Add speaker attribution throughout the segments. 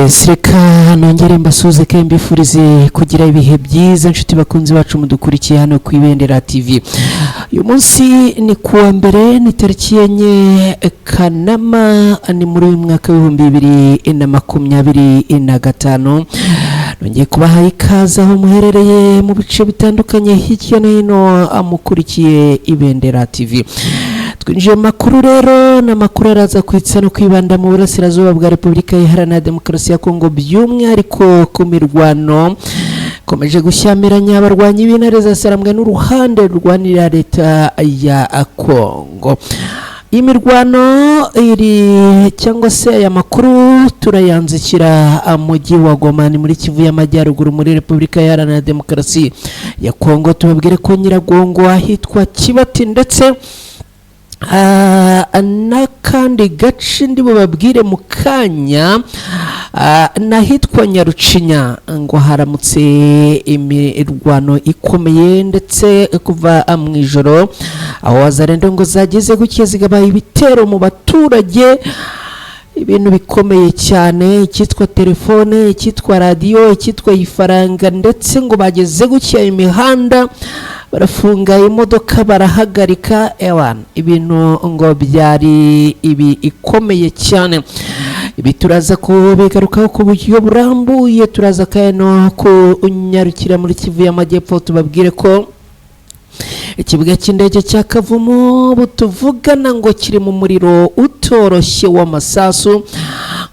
Speaker 1: Yes, reka nongere mbasuze ke mbifurize kugira ibihe byiza nshuti bakunzi bacu mudukurikiye hano ku Ibendera TV. Uyu munsi ni kuwa mbere ni tariki enye Kanama ni muri uyu mwaka w'ibihumbi 2025. Nongeye kubaha ikaze aho muherereye mu bice bitandukanye hirya no hino amukurikiye Ibendera TV. Twinjiye makuru rero na makuru araza kwitsa no kwibanda mu burasirazuba bwa Repubulika Iharanira Demokarasi ya Kongo, by'umwihariko ku mirwano komeje gushyamiranya abarwanyi b'intare za Sarambwe n'uruhande rwanira leta ya Kongo. Imirwano iri cyangwa se aya makuru turayanzikira mujyi wa Goma ni muri Kivu y'Amajyaruguru muri Repubulika Iharanira Demokarasi ya Kongo. Tubabwire ko Nyiragongo ahitwa Kibati ndetse n'akandi gace ndi bubabwire mu kanya n'ahitwa Nyarucinya ngo haramutse imirwano ikomeye ndetse kuva mu ijoro aho wazarendo ngo zageze gukiye zigabaye ibitero mu baturage, ibintu bikomeye cyane, icyitwa telefone, icyitwa radio, icyitwa ifaranga, ndetse ngo bageze gukiya imihanda barafunga imodoka barahagarika ibintu ngo byari ibi ikomeye cyane. Ibi turaza kubigarukaho ku buryo burambuye, turaza kano kunyarukira muri Kivu y'Amajyepfo tubabwire ko ikibuga cy'indege cya Kavumu butuvugana ngo kiri mu muriro utoroshye w'amasasu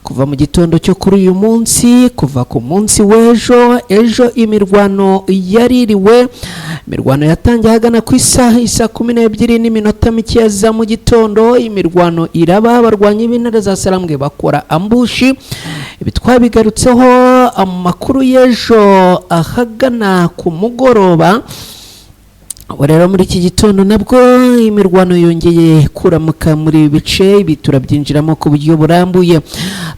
Speaker 1: kuva mu gitondo cyo kuri uyu munsi, kuva ku munsi w'ejo. Imirwano yaririwe, imirwano yatangiye hagana ku isaha 12:00 za mu gitondo. Imirwano iraba, abarwanyi b'intare za Sarambwe bakora ambushi. Ibi twabigarutseho amakuru y'ejo ahagana ku mugoroba. Rero muri iki gitondo nabwo imirwano yongeye kuramuka muri bice, ibi turabyinjiramo ku buryo burambuye.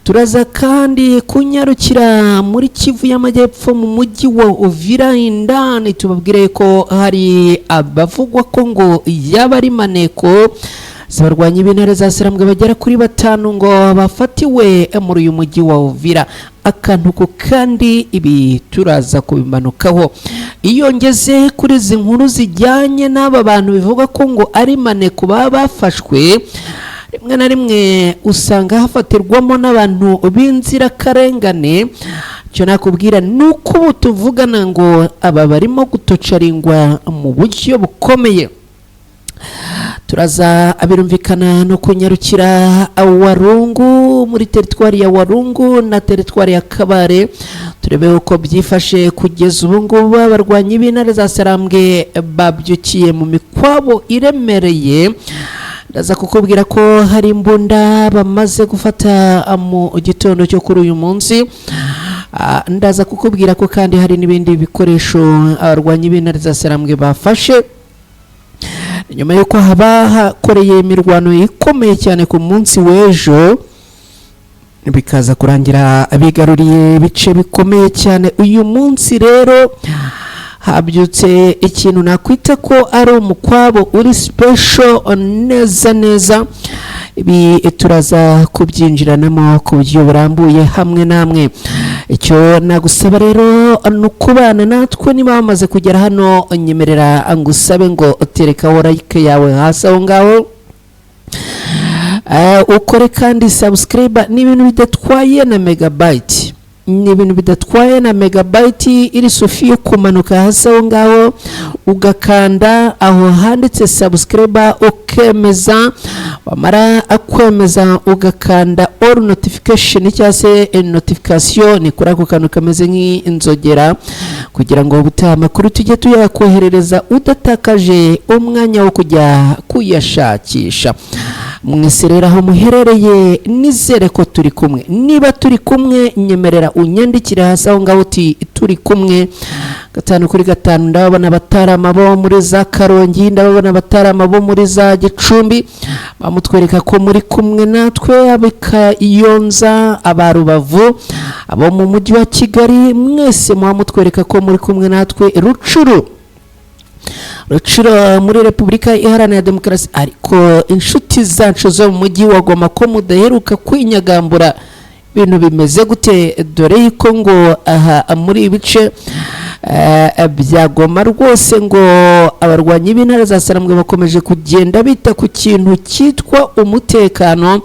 Speaker 1: Turaza kandi kunyarukira muri Kivu y'Amajyepfo mu mujyi wa Uvira indani, tubabwire ko hari abavugwa ko ngo yaba ari maneko z'abarwanyi b'intare za Sarambwe bagera kuri 5 ngo bafatiwe muri uyu mujyi wa Uvira. Akantu ko kandi ibi turaza kubimanukaho. Iyo ngeze kuri izi nkuru zijyanye n'aba bantu bivuga ko ngo ari maneko baba bafashwe, rimwe na rimwe usanga hafatirwamo n'abantu b'inzirakarengane. Cyo nakubwira nuko ubu tuvugana ngo aba barimo gutocaringwa mu buryo bukomeye. Turaza abirumvikana no kunyarukira Warungu muri teritwari ya Warungu na teritwari ya Kabare, turebe uko byifashe kugeza ubu ngubu. Abarwanyi b'intare za Sarambwe babyukiye mu mikwabo iremereye. Ndaza kukubwira ko hari imbunda bamaze gufata mu gitondo cyo kuri uyu munsi. Ndaza kukubwira ko kandi hari n'ibindi bikoresho abarwanyi b'intare za Sarambwe bafashe nyuma yuko haba hakoreye imirwano ikomeye cyane ku munsi w'ejo, bikaza kurangira abigaruriye ibice bikomeye cyane. Uyu munsi rero habyutse ikintu nakwita ko ari umukwabo uri special neza. Ibi turaza kubyinjiranamo ku buryo burambuye hamwe namwe. Icyo nagusaba rero nukubana natwe niba bamaze kugera hano, nyemerera ngusabe ngo terekaho like yawe hasi aho ngaho, ukore kandi subscribe. Ni ibintu bidatwaye na megabyte, ni ibintu bidatwaye na megabyte. Iri sofi yo kumanuka hasi aho ngaho ugakanda aho handitse subscribe ukemeza, wamara akwemeza ugakanda all notification cyangwa se notification kuri ako kantu kameze nk'inzogera, kugira ngo ubutaha amakuru tujye tuyakoherereza udatakaje umwanya wo kujya kuyashakisha. Mwese rero aho muherereye nizere ko turi kumwe. Niba turi kumwe nyemerera unyandikire hasi aho ngaho uti turi kumwe. 5 kuri 5 ndabona abatarama bo muri za Karongi, ndabona abatarama bo muri za Gicumbi, bamutwereka ko muri kumwe natwe. Abika Iyonza, abarubavu, abo mu mujyi wa Kigali, mwese mwamutwereka ko muri kumwe natwe. Rucuro muri Repubulika Iharanira Demokarasi, ariko inshuti zacu zo mu mujyi wa Goma ko mudaheruka kwinyagambura bintu bimeze gute, dore yuko ngo aha muri ibice bya Goma rwose ngo abarwanyi b'intare za Sarambwe bakomeje kugenda bita ku kintu cyitwa umutekano.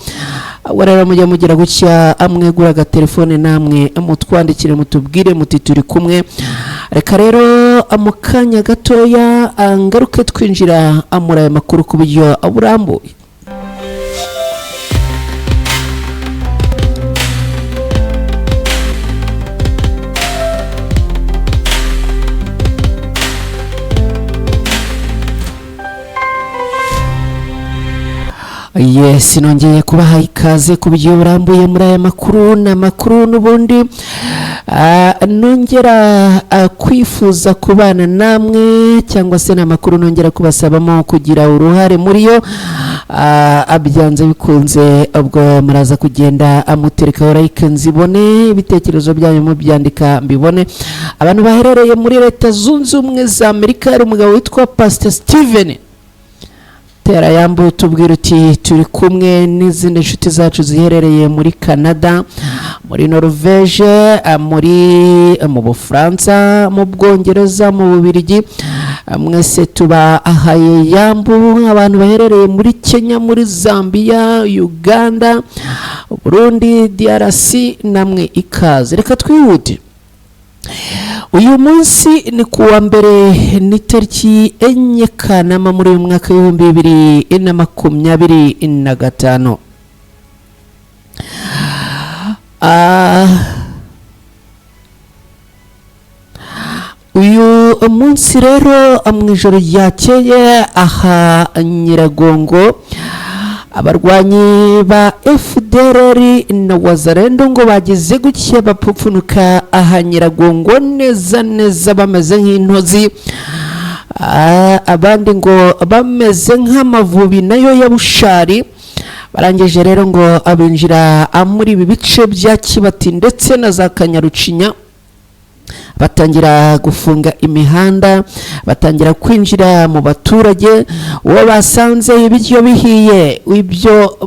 Speaker 1: Warara mujya mugira gutya amwegura agatelefone namwe mutwandikire mutubwire muti turi kumwe. Reka rero amukanya gatoya ngaruke twinjira muri aya makuru ku buryo burambuye. Yes, nongeye kubaha ikaze ku buryo burambuye muri aya makuru n'amakuru n'ubundi nongera kwifuza kubana namwe cyangwa se n'amakuru nongera kubasabamo kugira uruhare muri yo. Abyanze bikunze ubwo muraza kugenda amuterekaho like nzibone, ibitekerezo byanyu mubyandika mbibone. Abantu baherereye muri Leta Zunze Ubumwe za Amerika, hari umugabo witwa Pastor Steven Tera yambuye tubwira uti turi kumwe n'izindi nshuti zacu ziherereye muri Canada, muri Norvege, mu Bufaransa, mu Bwongereza, mu Bubiligi. Mwese tuba ahaye yambu. Abantu baherereye muri Kenya, muri Zambia, Uganda, Burundi, DRC, namwe ikaze. Reka twihute. Uyu munsi ni kuwa mbere, ni tariki 4 Kanama muri uyu mwaka w'2025. Uyu munsi rero mu ijoro ryakeye aha Nyiragongo, abarwanyi ba FDLR na Wazalendo ngo bagize gutya bapfupfunuka aha Nyiragongo neza neza bameze nk'intozi, abandi ngo bameze nk'amavubi nayo ya Bushari. Barangije rero ngo abinjira muri ibi bice bya Kibati ndetse na za Kanyarucinya, batangira gufunga imihanda, batangira kwinjira mu baturage. Uwo basanze ibiryo bihiye ibyo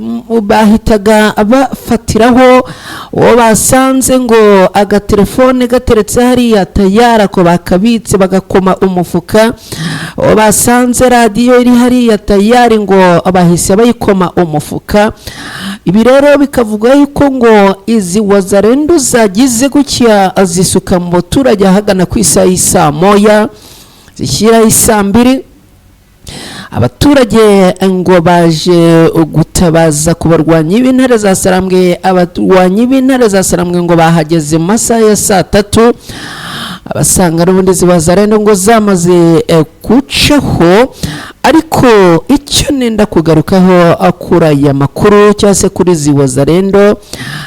Speaker 1: bahitaga bafatiraho, uwo basanze ngo agatelefone gateretse hariya tayari ko bakabitse bagakoma umufuka, uwo basanze radiyo iri hariya tayari ngo bahise bayikoma umufuka. Ibi rero bikavuga yuko ngo izi Wazalendo zagize gutya zisuka mu baturage ahagana ku isaa moya zishyira isaa 2. Abaturage ngo baje gutabaza ku barwanyi b'intare za Sarambwe. Abarwanyi b'intare za Sarambwe ngo bahageze mu masaha ya saa 3, abasanga n'ubundi Wazalendo ngo zamaze kucaho. Ariko icyo nenda kugarukaho akura ya makuru cyase kuri Wazalendo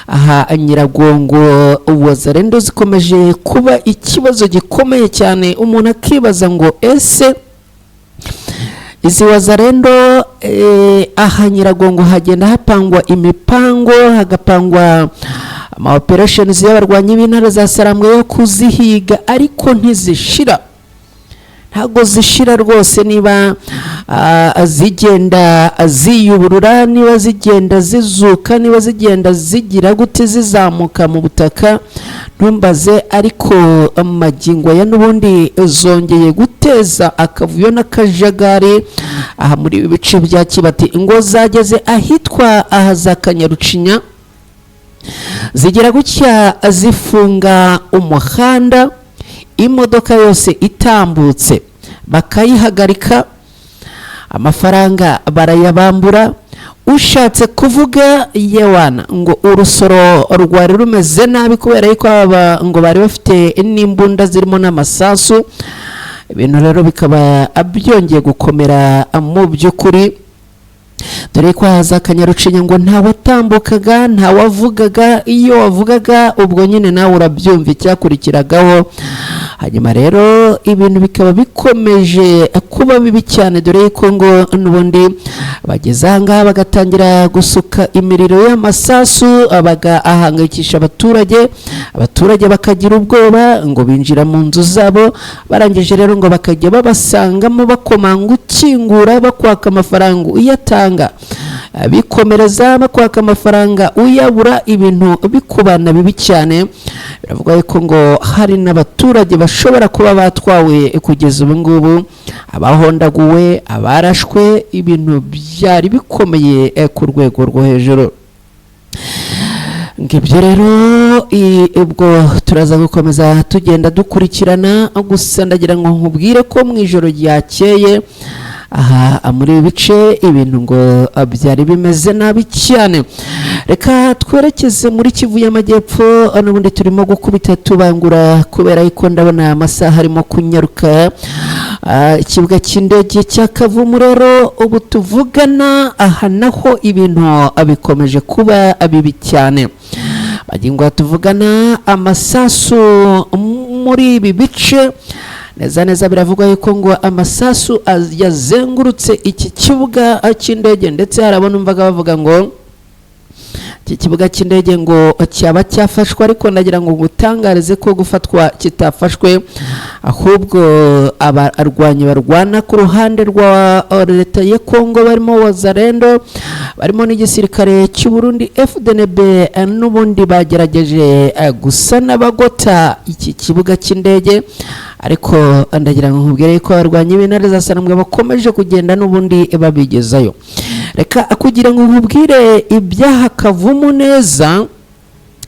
Speaker 1: aha Nyiragongo, Wazalendo zikomeje kuba ikibazo gikomeye cyane. Umuntu akibaza ngo ese izi Wazalendo aha Nyiragongo hagenda hapangwa imipango, hagapangwa ama operations y'abarwanyi b'intare za Sarambwe yo kuzihiga, ariko ntizishira, ntago zishira rwose. Niba zigenda ziyuburura, niba zigenda zizuka, niba zigenda zigira gute zizamuka mu butaka ntumbaze. Ariko amagingo ya n'ubundi zongeye guteza akavuyo n'akajagari aha muri ibice bya Kibati. Ingo zageze ahitwa aha za Kanyarucinya, zigira gutya zifunga umuhanda, imodoka yose itambutse bakayihagarika, amafaranga barayabambura. Ushatse kuvuga yewana ngo urusoro rwari rumeze nabi kubera yuko ngo bari bafite n'imbunda zirimo n'amasasu. Ibintu rero bikaba byongeye gukomera mu by'ukuri, dore ko haza Kanyarucinya ngo nta watambukaga, nta wavugaga. Iyo wavugaga ubwo nyine nawe urabyumva icyakurikiragaho. Hanyuma rero ibintu bikaba bikomeje kuba bibi cyane, dore ko ngo n'ubundi bageze ahangaha bagatangira gusuka imiriro y'amasasu bagahangayikisha abaturage bakagira ubwoba ngo binjira mu nzu zabo. Barangije rero ngo bakajya babasangamo bakomanga ukingura bakwaka amafaranga uyatanga. bikomereza bakwaka amafaranga uyabura ibintu bikubana bibi cyane. Biravuga ko ngo hari n'abaturage bashobora kuba batwawe kugeza ubu ngubu, abahondaguwe, abarashwe, ibintu byari bikomeye ku rwego rwo hejuru. Ngibyo rero ubwo turaza gukomeza tugenda dukurikirana, gusa ndagira ngo nkubwire ko mu ijoro ryakeye aha muri bice ibintu ngo byari bimeze nabi cyane. Reka twerekeze muri Kivu y'Amajyepfo, n'ubundi turimo gukubita tubangura kubera ko ndabona amasaha arimo kunyaruka. Ikibuga cy'indege cya Kavumu rero ubu tuvugana aha naho ibintu bikomeje kuba bibi cyane. Magingo tuvugana amasasu muri ibi bice neza biravugwa yuko ngo amasasu yazengurutse iki kibuga cy'indege, ndetse harabona umvaga bavuga ngo iki kibuga cy'indege ngo cyaba cyafashwe, ariko ndagira ngo gutangarize ko gufatwa kitafashwe, ahubwo abarwanyi barwana ku ruhande rwa leta ya Kongo barimo Wazalendo, barimo n'igisirikare cy'u Burundi FDNB, n'ubundi bagerageje gusana bagota iki kibuga cy'indege, ariko ndagira ngo nkubwire ko abarwanyi b'intare za Sarambwe bakomeje kugenda n'ubundi babigezayo. Reka kugira ngo nkubwire ibyaha Kavumu neza,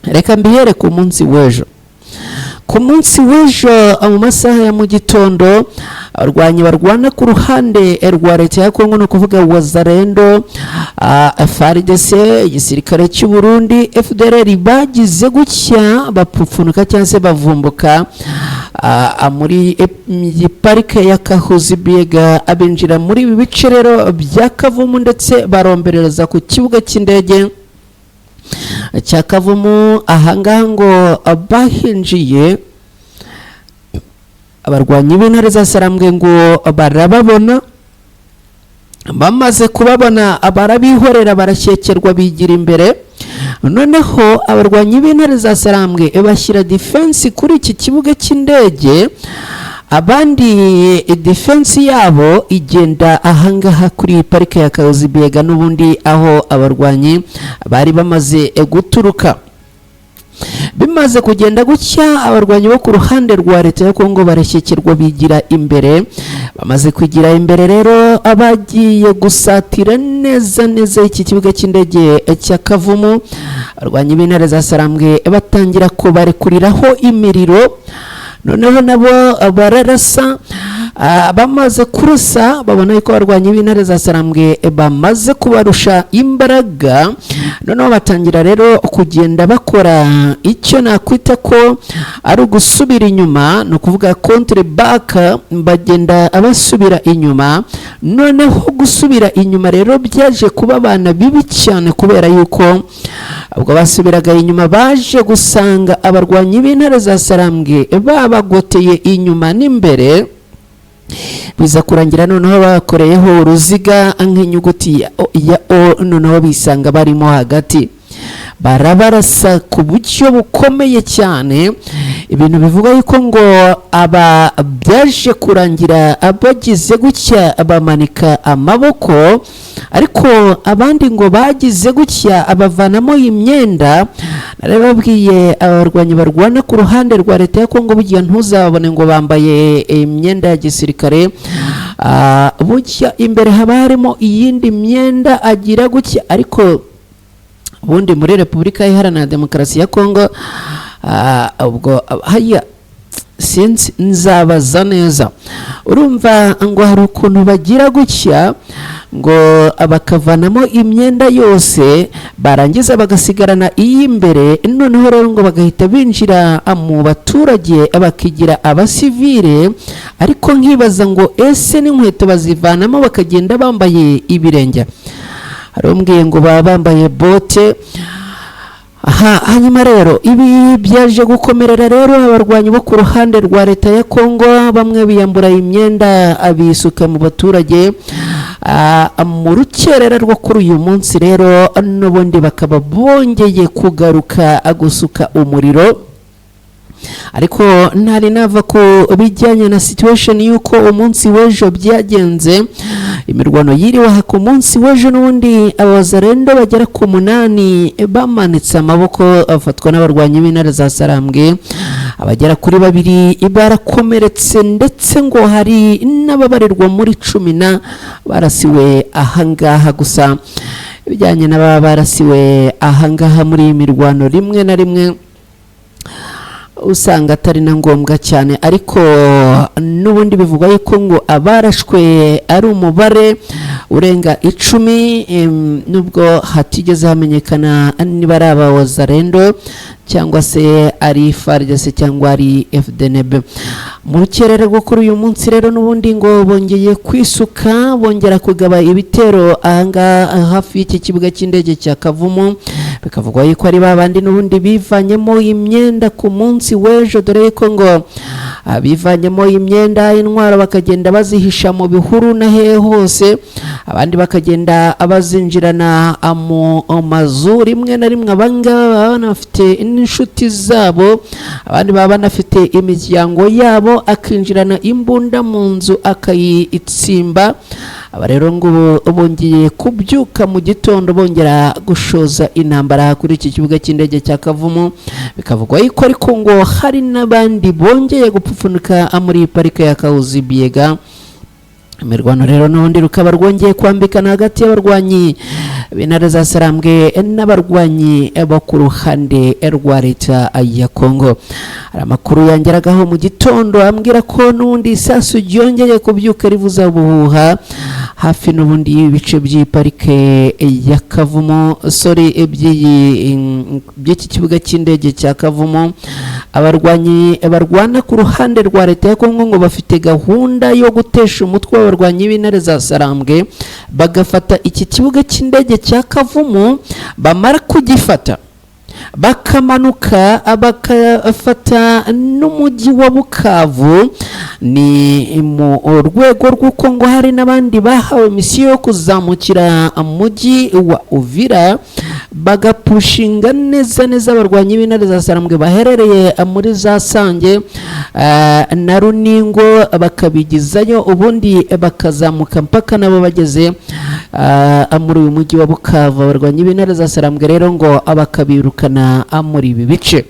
Speaker 1: reka mbihere ku munsi w'ejo. Ku munsi w'ejo mu masaha ya mu gitondo, abarwanyi barwana ku ruhande rwa leta ya Kongo, no kuvuga Wazalendo, FARDC, igisirikare cy'u Burundi, FDLR, bagize gutya bapfupfunuka cyangwa se bavumbuka muri parike ya Kahuzi Biega, abinjira muri ibi bice rero bya Kavumu, ndetse barombereza ku kibuga cy'indege cya Kavumu. Ahangaha ngo bahinjiye abarwanyi b'intare za Sarambwe ngo barababona, bamaze kubabona barabihorera, barashyekerwa, bigira imbere. Noneho abarwanyi b'intare za Sarambwe bashyira defense kuri iki kibuga cy'indege, abandi defense yabo igenda ahangaha kuri parike ya Kahuzi Biega, n'ubundi aho abarwanyi bari bamaze guturuka. Bimaze kugenda gutya, abarwanyi bo ku ruhande rwa leta ya Kongo barashyekerwa, bigira imbere. Bamaze kugira imbere rero, abagiye gusatira neza iki kibuga cy'indege cya Kavumu, abarwanyi b'intare za Sarambwe batangira ko barekuriraho imiriro. Noneho nabo bararasa, bamaze kurasa babona ko abarwanyi b'intare za Sarambwe bamaze kubarusha imbaraga. Noneho batangira rero kugenda bakora icyo nakwita ko ari ugusubira inyuma, no kuvuga contre back, bagenda abasubira inyuma. Noneho gusubira inyuma rero byaje kuba abana bibi cyane, kubera yuko ubwo basubiraga inyuma baje gusanga abarwanyi b'intare za Sarambwe babagoteye inyuma n'imbere, biza kurangira noneho bakoreyeho uruziga nk'inyuguti ya O, noneho bisanga barimo hagati, barabarasa ku buryo bukomeye cyane. Ibintu bivuga yuko ngo aba byaje kurangira abagize gutya bamanika amaboko, ariko abandi ngo bagize gutya abavanamo imyenda. Narababwiye abarwanyi barwana ku ruhande rwa leta ya Kongo, burya ntuzabone ngo bambaye imyenda ya gisirikare, burya imbere haba harimo iyindi myenda agira gutya. Ariko ubundi muri Repubulika Iharanira Demokarasi ya Kongo, ubwo haya sinzi nzabaza neza, urumva ngo hari ukuntu bagira gutya ngo bakavanamo imyenda yose, barangiza bagasigarana iy'imbere. Noneho rero ngo bagahita binjira mu baturage bakigira abasivile, ariko nkibaza ngo ese n'inkweto bazivanamo bakagenda bambaye ibirenge. Harumbwiye ngo baba bambaye bote. Hanyuma rero ibi byaje gukomerera rero abarwanyi bo ku ruhande rwa leta ya Kongo, bamwe biyambura imyenda abisuka mu baturage. Mu rukerera rwo kuri uyu munsi rero, n'ubundi bakaba bongeye kugaruka gusuka umuriro ariko ntari nava ku bijyanye na situation yuko umunsi w'ejo byagenze. Imirwano yiriwe ku munsi w'ejo n'ubundi abazarendo bagera ku 8 bamanitse amaboko afatwa n'abarwanyi b'intare za Sarambwe, abagera kuri 2 barakomeretse ndetse ngo hari n'ababarirwa muri 10 barasiwe ahangaha. Gusa bijyanye n'aba barasiwe ahangaha muri imirwano rimwe na rimwe usanga atari na ngombwa cyane, ariko n'ubundi bivugwa yuko ngo abarashwe ari umubare urenga 10 nubwo hatigeze hamenyekana niba ari abawazarendo cyangwa se ari FARDC cyangwa ari FDNB. Mu rukerere rwo kuri uyu munsi rero n'ubundi ngo bongeye kwisuka, bongera kugaba ibitero ahanga hafi y'iki kibuga cy'indege cya Kavumu. Bikavugwa yuko ari babandi n'ubundi bivanyemo imyenda ku munsi w'ejo, dore ko ngo bivanyemo imyenda intwaro bakagenda bazihisha mu bihuru na hehe hose, abandi bakagenda abazinjirana mu mazu. Rimwe na rimwe abangaba banafite n'inshuti zabo, abandi baba banafite imiryango yabo, akinjirana imbunda mu nzu akayitsimba. Aba rero ngo bongeye kubyuka mu gitondo bongera gushoza intambara kuri iki kibuga cy'indege cya Kavumu. Bikavugwa yuko ariko ngo hari n'abandi bongeye gupfufunika muri parike ya Kahuzi Biega. Imirwano rero n'ubundi rukaba rwongeye kwambikana hagati y'abarwanyi b'intare za Sarambwe n'abarwanyi bo ku ruhande rwa leta ya Kongo. Hari amakuru yangeragaho mu gitondo ambwira ko n'ubundi isasu ryongeye kubyuka rivuza ubuhuha hafi n'ubundi ibice by'iparike ya Kavumu, by'iki kibuga cy'indege cya Kavumu. Abarwanyi barwana ku ruhande rwa leta ya Kongo ngo bafite gahunda yo gutesha umutwe w'abarwanyi b'intare za Sarambwe, bagafata iki kibuga cy'indege cya Kavumu, bamara kugifata bakamanuka bakafata n'umujyi wa Bukavu. Ni mu rwego rw'uko ngo hari n'abandi bahawe misiyo yo kuzamukira umujyi wa Uvira, bagapushinga neza abarwanyi b'intare za Sarambwe baherereye muri za Sange na Runingo, bakabigizayo ubundi bakazamuka mpaka nabo bageze muri uyu mujyi wa Bukavu. Abarwanyi b'intare za Sarambwe rero ngo abakabirukana muri ibi bice.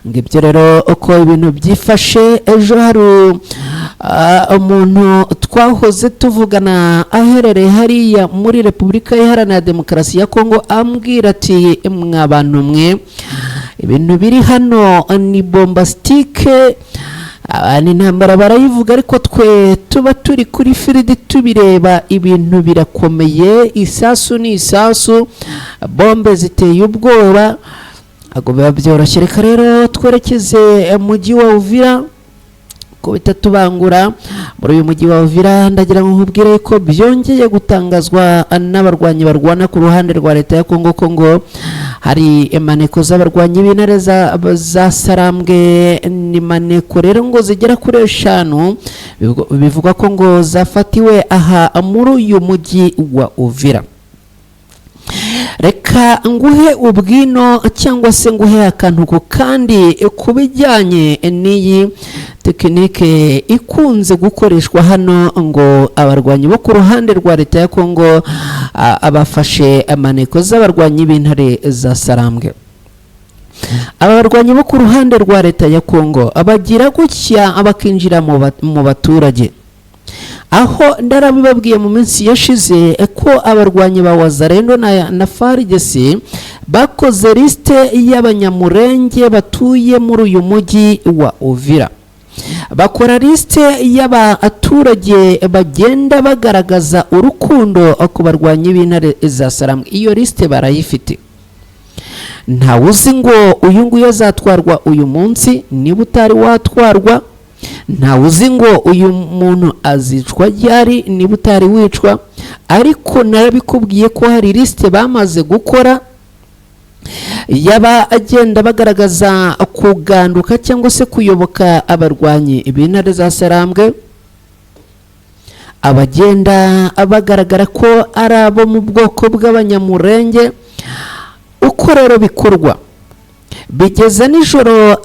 Speaker 1: Ngibyo rero uko ibintu byifashe. Ejo hari umuntu twahoze tuvugana aherereye hariya muri Repubulika Iharanira Demokarasi ya Kongo, ambwira ati mwabantu mwe, ibintu biri hano ni bombastike, intambara barayivuga ariko twe tuba turi kuri firidi tubireba, ibintu birakomeye, isasu ni isasu, bombe ziteye ubwoba, ago biba byoroshye. Reka rero twerekeze mujyi wa Uvira ko bitatubangura. Muri uyu mujyi wa Uvira ndagira ngo nkubwire ko byongeye gutangazwa n'abarwanyi barwana ku ruhande rwa leta ya Kongo ngo hari emaneko z'abarwanyi b'intare za Sarambwe. Ni maneko rero ngo zigera kuri 5 bivuga ko ngo zafatiwe aha muri uyu mujyi wa Uvira. Reka nguhe ubwino cyangwa se nguhe akantu kandi kubijyanye n'iyi tekinike ikunze gukoreshwa hano, ngo abarwanyi bo ku ruhande rwa leta ya Kongo abafashe amaneko z'abarwanyi b'intare za Sarambwe. Abarwanyi bo ku ruhande rwa leta ya Kongo abagira gutya abakinjira mu baturage, aho ndarabibabwiye mu minsi yashize ko abarwanyi ba Wazarendo na FARDC bakoze liste y'abanyamurenge batuye muri uyu mujyi wa Uvira. Bakora liste y'abaturage bagenda bagaragaza urukundo ku barwanyi b'intare za Sarambwe. Iyo liste barayifite. Nta uzi ngo uyu nguyu azatwarwa uyu munsi niba utari watwarwa, nta uzi ngo uyu muntu azicwa ryari niba utari wicwa, ariko narabikubwiye ko hari liste bamaze gukora yaba agenda bagaragaza kuganduka cyangwa se kuyoboka abarwanyi b'intare za Sarambwe, abagenda bagaragara ko ari abo mu bwoko bw'abanyamurenge. Uko rero bikorwa, bigeza nijoro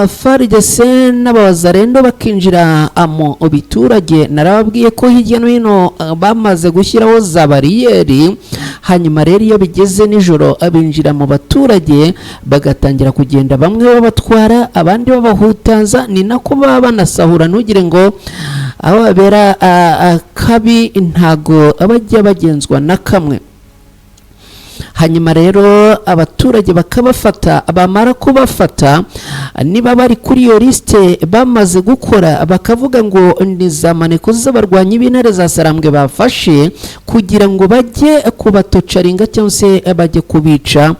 Speaker 1: FARDC n'abazarendo bakinjira mu biturage. Narababwiye ko hirya no hino bamaze gushyiraho za bariyeri, hanyuma rero iyo bigeze nijoro abinjira mu baturage bagatangira kugenda, bamwe babatwara abandi babahutaza, ni nako baba banasahura. Ntugire ngo aho babera kabi ntago abajya bagenzwa na kamwe. Hanyuma rero abaturage bakabafata, bamara kubafata niba bari kuri iyo liste bamaze gukora, bakavuga ngo ni za maneko z'abarwanyi b'intare za Sarambwe bafashe kugira ngo bajye kubatocaringa cyangwa se bajye kubica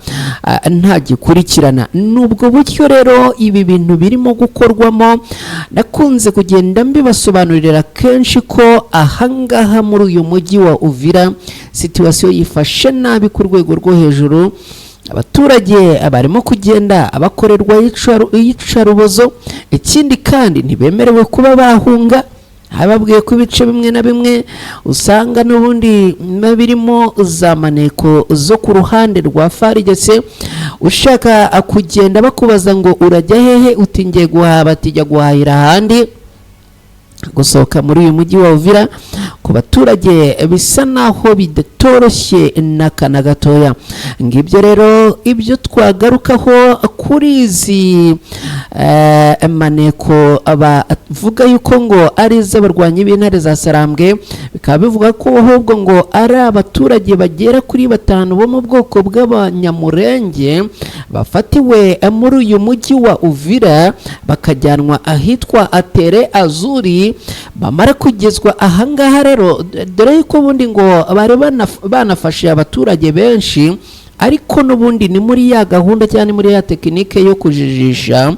Speaker 1: nta gikurikirana. Nubwo buryo rero ibi bintu birimo gukorwamo, nakunze kugenda mbibasobanurira kenshi ko ahangaha muri uyu mujyi wa Uvira situation yifashe nabi ku rwego rwo hejuru. Abaturage barimo kugenda abakorerwa iyicarubozo, ikindi kandi ntibemerewe kuba bahunga. Hababwiye ko ibice bimwe na bimwe usanga n'ubundi birimo za maneko zo ku ruhande rwa FARDC, ushaka kugenda bakubaza ngo urajya hehe, uti ngiye guhaha, batijya guhahira ahandi. Gusohoka muri uyu mujyi wa Uvira ku baturage bisa naho bidatoroshye n'akana gatoya. Ngibyo rero ibyo twagarukaho kuri izi maneko abavuga yuko ngo ari iz'abarwanyi b'intare za Sarambwe, bikaba bivuga ko ahubwo ngo ari abaturage bagera kuri 5 bo mu bwoko bw'abanyamurenge bafatiwe muri uyu mujyi wa Uvira bakajyanwa ahitwa Atere Azuri. Bamara kugezwa ahangaha rero, dore yuko ubundi ngo bari banafashe abaturage benshi, ariko n'ubundi ni muri ya gahunda cyane muri ya tekinike yo kujijisha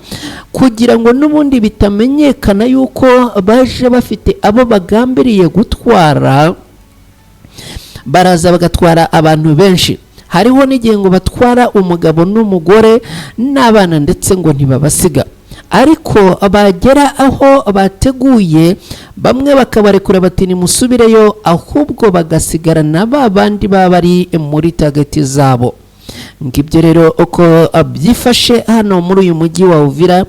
Speaker 1: kugira ngo n'ubundi bitamenyekana yuko baje bafite abo bagambiriye gutwara. Baraza bagatwara abantu benshi, hariho n'igihe ngo batwara umugabo n'umugore n'abana ndetse ngo ntibabasiga, ariko bagera aho bateguye bamwe bakabarekura bati nimusubireyo, ahubwo bagasigarana babandi bari muri tageti zabo. Ngibyo rero uko byifashe hano muri uyu mujyi wa Uvira.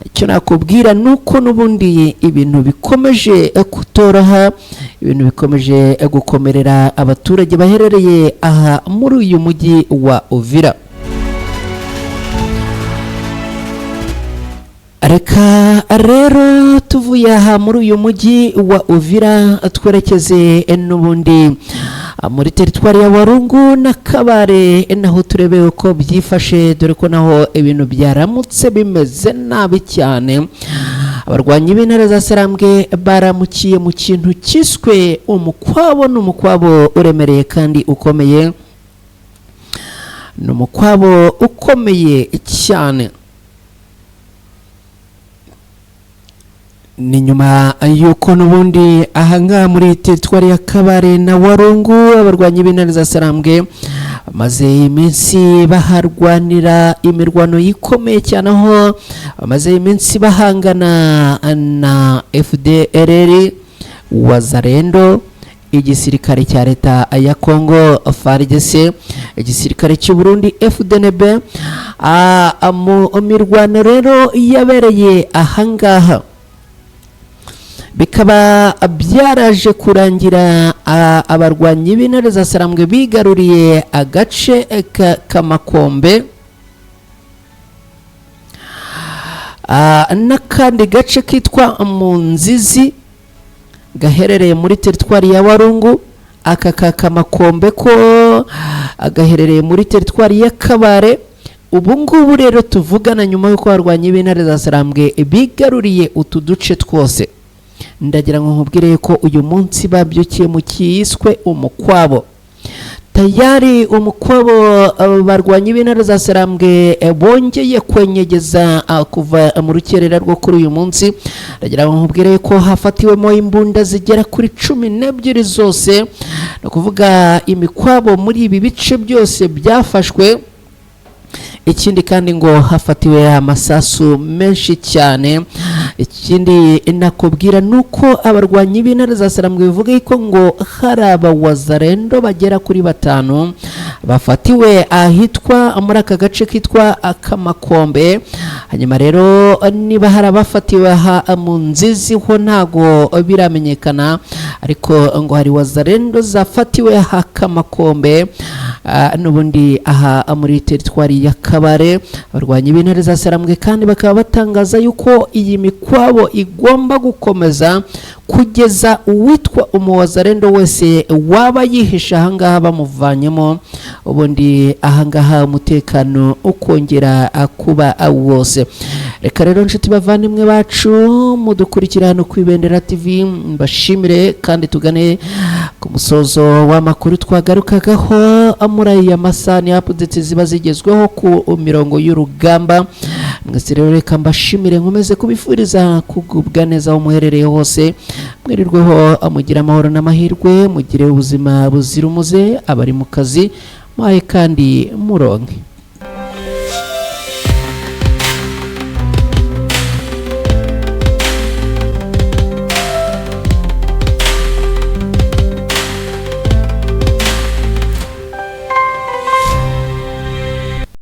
Speaker 1: Icyo nakubwira nuko n'ubundi ibintu bikomeje kutoroha, ibintu bikomeje gukomerera abaturage baherereye aha muri uyu mujyi wa Uvira. Reka rero tuvuye aha muri uyu mujyi wa Uvira twerekeze n'ubundi muri teritwari ya Warungu na Kabare, naho turebe uko byifashe, dore ko naho ibintu byaramutse bimeze nabi cyane. Abarwanyi b'intare za Sarambwe baramukiye mu kintu kiswe umukwabo, n'umukwabo uremereye kandi ukomeye, n'umukwabo ukomeye cyane. Ni nyuma yuko n'ubundi ahangaha muri teritwari ya Kabare na Warungu abarwanyi b'intare za Sarambwe bamaze iminsi baharwanira imirwano yikomeye cyane, aho bamaze iminsi bahangana na FDLR, Wazarendo, igisirikare cya leta ya Kongo FARDC, igisirikare cy'u Burundi FDNB. Mu mirwano rero yabereye ahangaha bikaba byaraje kurangira abarwanyi b'intare za Sarambwe bigaruriye agace k'Amakombe n'akandi gace kitwa Munzizi gaherereye muri teritwari ya Warungu. Aka k'Amakombe ko gaherereye muri teritwari ya Kabare. Ubu ngubu rero tuvugana nyuma y'uko abarwanyi b'intare za Sarambwe bigaruriye utu duce twose, ndagira ngo nkubwire ko uyu munsi babyukiye mu kiswe umukwabo. Tayari umukwabo barwanyi b'intare za Sarambwe bongeye kwenyegeza kuva mu rukerera rwo kuri uyu munsi. Ndagira ngo nkubwire ko hafatiwemo imbunda zigera kuri 12 zose, no kuvuga imikwabo muri ibi bice byose byafashwe. Ikindi kandi ngo hafatiwe amasasu menshi cyane ikindi nakubwira nuko abarwanyi b'intare za Sarambwe bivuga ko ngo hari abawazarendo bagera kuri 5 bafatiwe ahitwa muri aka gace kitwa Akamakombe. Hanyuma rero niba hari abafatiwe mu Nzizi ho ntago biramenyekana, ariko ngo hari wazarendo zafatiwe Akamakombe n'ubundi aha muri teritwari ya Kabare. Abarwanyi b'intare za Sarambwe kandi bakaba batangaza yuko iyi mikwabo igomba gukomeza kugeza uwitwa umuwazarendo wese waba yihisha ahangaha bamuvanyemo, ubundi ahangaha umutekano ukongera kuba wose. Reka rero nshuti bavandimwe bacu mudukurikira hano ku Ibendera TV, mbashimire kandi tugane ku musozo w'amakuru twagarukagaho muri aya masani updates ziba zigezweho ku mirongo y'urugamba. Mwese rero reka mbashimire, nkomeze kubifuriza kugubwa neza aho muherereye hose, mwirirweho amugira amahoro n'amahirwe, mugire ubuzima buzira umuze, abari mu kazi mwaye kandi muronke.